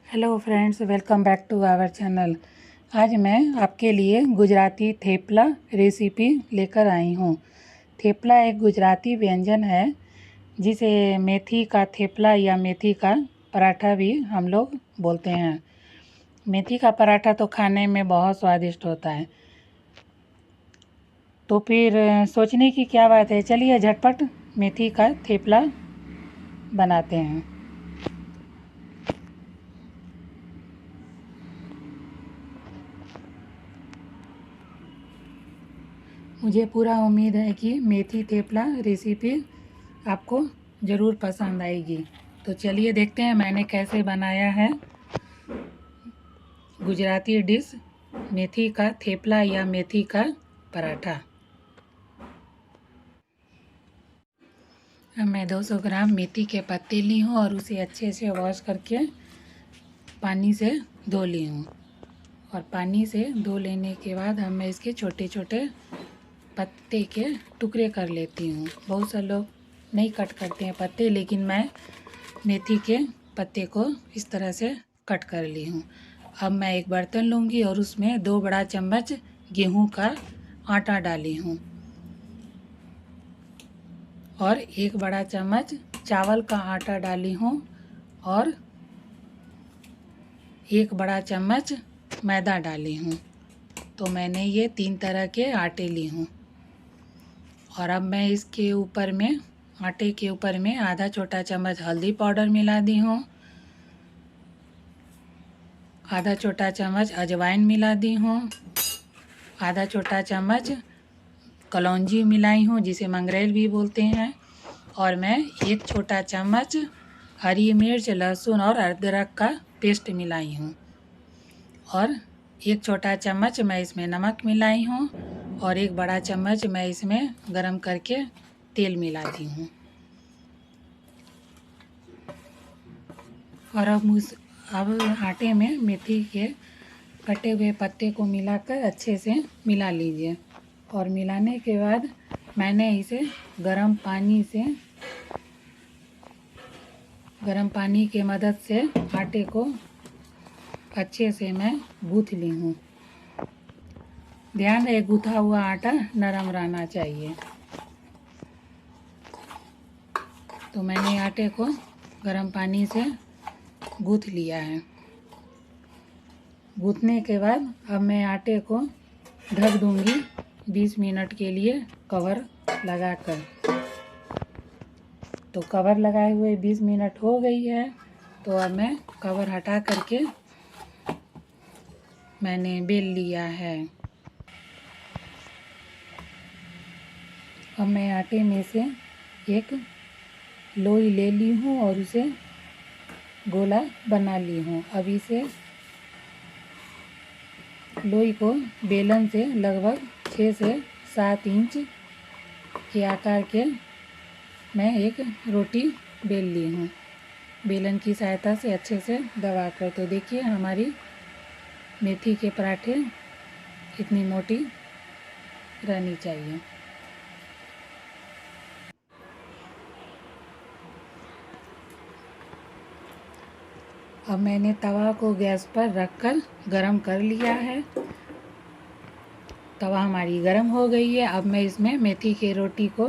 Hello friends, welcome back to our channel. आज मैं आपके लिए गुजराती थेपला रेसिपी लेकर आई हूँ। थेपला एक गुजराती व्यंजन है जिसे मेथी का थेपला या मेथी का पराठा भी हम लोग बोलते हैं। मेथी का पराठा तो खाने में बहुत स्वादिष्ट होता है। तो फिर सोचने की क्या बात है, चलिए झटपट मेथी का थेपला बनाते हैं। मुझे पूरा उम्मीद है कि मेथी थेपला रेसिपी आपको ज़रूर पसंद आएगी। तो चलिए देखते हैं मैंने कैसे बनाया है गुजराती डिश मेथी का थेपला या मेथी का पराठा। अब मैं 200 ग्राम मेथी के पत्ते ली हूँ और उसे अच्छे से वॉश करके पानी से धो ली हूँ। और पानी से धो लेने के बाद अब मैं इसके छोटे छोटे पत्ते के टुकड़े कर लेती हूँ। बहुत से लोग नहीं कट करते हैं पत्ते, लेकिन मैं मेथी के पत्ते को इस तरह से कट कर ली हूँ। अब मैं एक बर्तन लूँगी और उसमें 2 बड़ा चम्मच गेहूं का आटा डाली हूँ और 1 बड़ा चम्मच चावल का आटा डाली हूँ और 1 बड़ा चम्मच मैदा डाली हूँ। तो मैंने ये 3 तरह के आटे ली हूँ। और अब मैं इसके ऊपर में आटे के ऊपर में आधा छोटा चम्मच हल्दी पाउडर मिला दी हूँ, आधा छोटा चम्मच अजवाइन मिला दी हूँ, आधा छोटा चम्मच कलौंजी मिलाई हूँ जिसे मंगरेल भी बोलते हैं, और मैं 1 छोटा चम्मच हरी मिर्च, लहसुन और अदरक का पेस्ट मिलाई हूँ, और 1 छोटा चम्मच मैं इसमें नमक मिलाई हूँ, और 1 बड़ा चम्मच मैं इसमें गरम करके तेल मिलाती हूँ। और अब आटे में मेथी के कटे हुए पत्ते को मिलाकर अच्छे से मिला लीजिए। और मिलाने के बाद मैंने इसे गर्म पानी के मदद से आटे को अच्छे से मैं गूँथ ली हूँ। ध्यान रहे गूँथा हुआ आटा नरम रहना चाहिए। तो मैंने आटे को गर्म पानी से गूँथ लिया है। गूँथने के बाद अब मैं आटे को ढक दूँगी 20 मिनट के लिए कवर लगाकर। तो कवर लगाए हुए 20 मिनट हो गई है। तो अब मैं कवर हटा करके मैंने बेल लिया है। अब मैं आटे में से एक लोई ले ली हूँ और उसे गोला बना ली हूँ। अब इसे लोई को बेलन से लगभग 6 से 7 इंच के आकार के मैं एक रोटी बेल ली हूँ बेलन की सहायता से अच्छे से दबाकर। तो देखिए हमारी मेथी के पराठे इतनी मोटी रहनी चाहिए। अब मैंने तवा को गैस पर रखकर गरम कर लिया है। तवा हमारी गरम हो गई है। अब मैं इसमें मेथी की रोटी को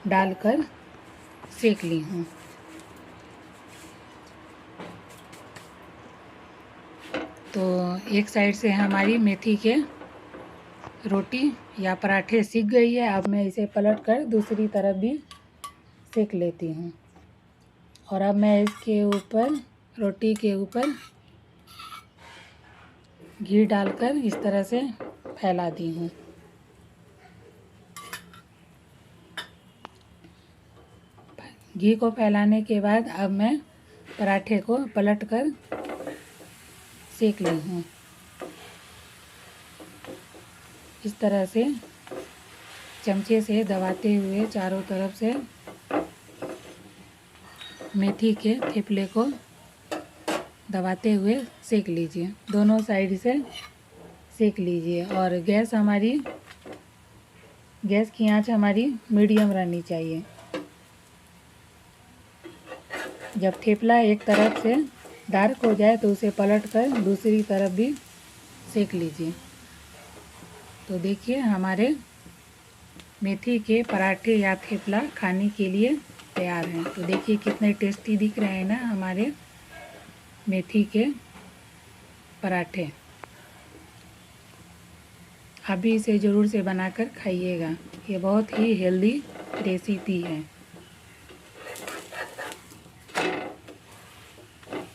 डालकर सेक ली हूँ। तो एक साइड से हमारी मेथी के रोटी या पराठे सिक गई है। अब मैं इसे पलटकर दूसरी तरफ भी सेक लेती हूँ। और अब मैं इसके ऊपर रोटी के ऊपर घी डालकर इस तरह से फैला दी हूँ। घी को फैलाने के बाद अब मैं पराठे को पलटकर सेक ली हूँ। इस तरह से चमचे से दबाते हुए चारों तरफ से मेथी के थेपले को दबाते हुए सेक लीजिए। दोनों साइड से सेक लीजिए। और गैस की आंच हमारी मीडियम रहनी चाहिए। जब थेपला एक तरफ से डार्क हो जाए तो उसे पलट कर दूसरी तरफ भी सेक लीजिए। तो देखिए हमारे मेथी के पराठे या थेपला खाने के लिए तैयार हैं। तो देखिए कितने टेस्टी दिख रहे हैं ना हमारे मेथी के पराठे। आप भी इसे ज़रूर से बनाकर खाइएगा, ये बहुत ही हेल्दी रेसिपी है।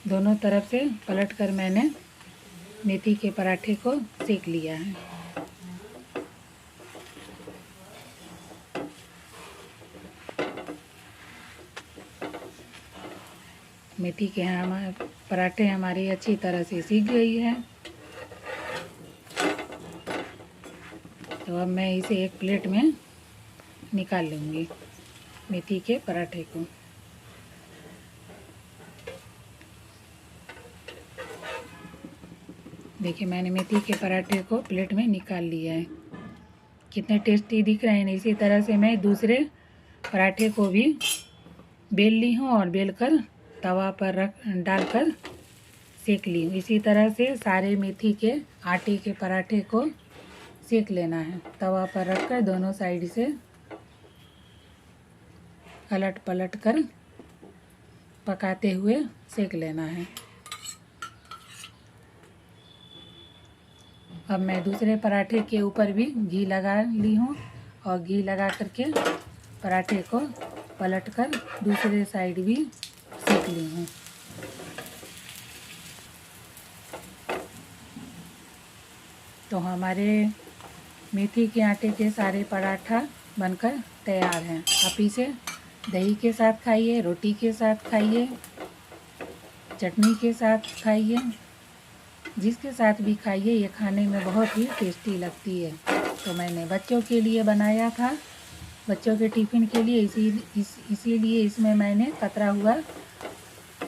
दोनों तरफ से पलटकर मैंने मेथी के पराठे को सेक लिया है। मेथी के पराठे हमारी अच्छी तरह से सीख गई है। तो अब मैं इसे एक प्लेट में निकाल लूँगी मेथी के पराठे को। देखिए मैंने मेथी के पराठे को प्लेट में निकाल लिया है। कितने टेस्टी दिख रहे हैं। इसी तरह से मैं दूसरे पराठे को भी बेल ली हूँ और बेलकर तवा पर डालकर सेक ली हूँ। इसी तरह से सारे मेथी के आटे के पराठे को सेक लेना है। तवा पर रखकर दोनों साइड से अलट पलट कर पकाते हुए सेक लेना है। अब मैं दूसरे पराठे के ऊपर भी घी लगा ली हूँ और घी लगा करके पराठे को पलट कर दूसरे साइड भी सेक ली हूँ। तो हमारे मेथी के आटे के सारे पराठा बनकर तैयार हैं। आप इसे दही के साथ खाइए, रोटी के साथ खाइए, चटनी के साथ खाइए, जिसके साथ भी खाइए। ये खाने में बहुत ही टेस्टी लगती है। तो मैंने बच्चों के लिए बनाया था, बच्चों के टिफ़िन के लिए, इसीलिए इसमें मैंने कतरा हुआ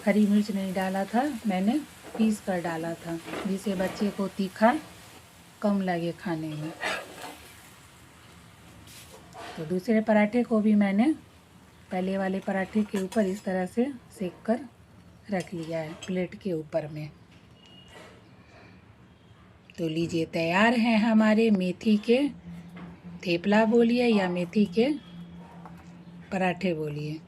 हरी मिर्च नहीं डाला था, मैंने पीस कर डाला था, जिससे बच्चे को तीखा कम लगे खाने में। तो दूसरे पराठे को भी मैंने पहले वाले पराठे के ऊपर इस तरह से सेक कर रख लिया है प्लेट के ऊपर में। तो लीजिए तैयार हैं हमारे मेथी के थेपला बोलिए या मेथी के पराठे बोलिए।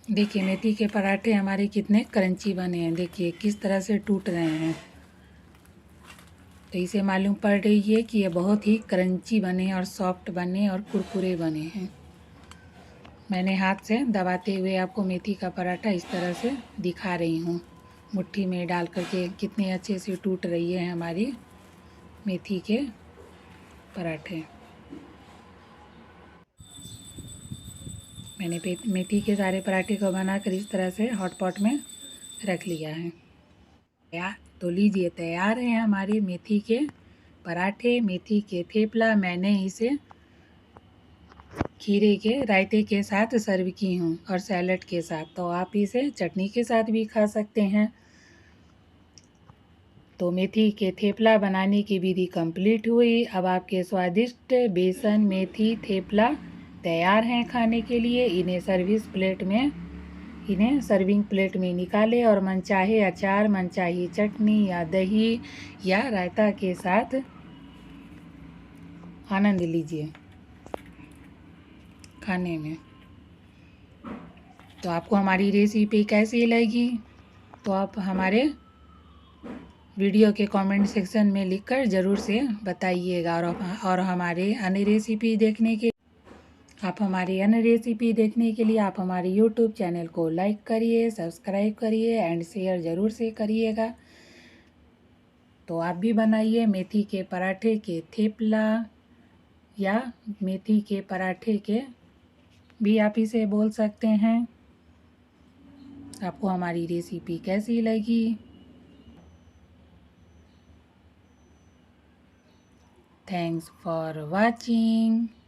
देखिए मेथी के पराठे हमारे कितने क्रंची बने हैं। देखिए किस तरह से टूट रहे हैं। तो इसे मालूम पड़ रही है कि ये बहुत ही क्रंची बने और सॉफ्ट बने और कुरकुरे बने हैं। मैंने हाथ से दबाते हुए आपको मेथी का पराठा इस तरह से दिखा रही हूँ। मुट्ठी में डाल करके कितने अच्छे से टूट रही है हमारी मेथी के पराठे। मैंने मेथी के सारे पराठे को बनाकर इस तरह से हॉट पॉट में रख लिया है। तो लीजिए तैयार है हमारे मेथी के पराठे, मेथी के थेपला। मैंने इसे खीरे के रायते के साथ सर्व की हूँ और सैलड के साथ। तो आप इसे चटनी के साथ भी खा सकते हैं। तो मेथी के थेपला बनाने की विधि कंप्लीट हुई। अब आपके स्वादिष्ट बेसन मेथी थेपला तैयार हैं खाने के लिए। इन्हें सर्विंग प्लेट में निकालें और मनचाहे अचार, मनचाही चटनी या दही या रायता के साथ आनंद लीजिए खाने में। तो आपको हमारी रेसिपी कैसी लगी तो आप हमारे वीडियो के कमेंट सेक्शन में लिखकर ज़रूर से बताइएगा। और हमारे अन्य रेसिपी देखने के लिए आप हमारे यूट्यूब चैनल को लाइक करिए, सब्सक्राइब करिए एंड शेयर ज़रूर से करिएगा। तो आप भी बनाइए मेथी के पराठे के थेपला या मेथी के पराठे के भी आप इसे बोल सकते हैं। आपको हमारी रेसिपी कैसी लगी? Thanks for watching.